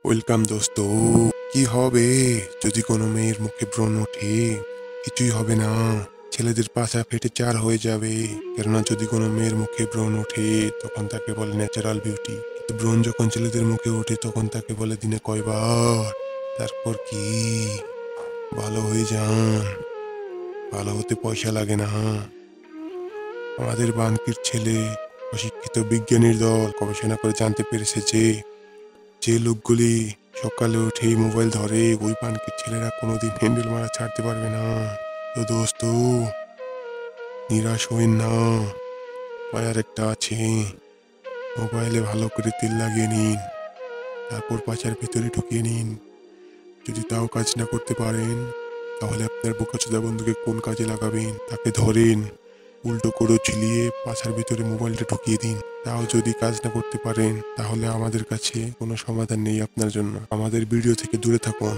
Welcome দোস্ত। কি হবে যদি কোনো মেয়ের মুখে ব্রণ ওঠে? কিছুই হবে না, ছেলেদের পাছা ফেটে চার হয়ে যাবে। কেননা যদি কোনো মেয়ের মুখে ব্রণ ওঠে তখন তাকে বলে ন্যাচারাল বিউটি, কিন্তু ব্রণ যখন ছেলেদের মুখে ওঠে তখন তাকে বলে দিনে কয়বার। তারপর কি ভালো হয়ে যান? ভালো হতে পয়সা লাগে না। আমাদের বানকির ছেলে অশিক্ষিত বিজ্ঞানীর দল গবেষণা করে জানতে পেরেছে যে যে লোকগুলি সকালে উঠেই মোবাইল ধরে ওই পানকির ছেলেরা কোনোদিন হ্যান্ডেল মারা ছাড়তে পারবে না। তো দোস্ত, নিরাশ হইন না, উপায় একটা আছে। মোবাইলে ভালো করে তেল লাগিয়ে নিন, তারপর পাচার ভিতরে ঢুকিয়ে নিন। যদি তাও কাজ না করতে পারেন তাহলে আপনার বোকাচোদা বন্ধুকে কোন কাজে লাগাবেন তাকে ধরেন, উল্টো করে ঝুলিয়ে পাছার ভিতরে মোবাইলটা ঢুকিয়ে দিন। তাও যদি কাজ না করতে পারেন তাহলে আমাদের কাছে কোনো সমাধান নেই আপনার জন্য। আমাদের ভিডিও থেকে দূরে থাকুন।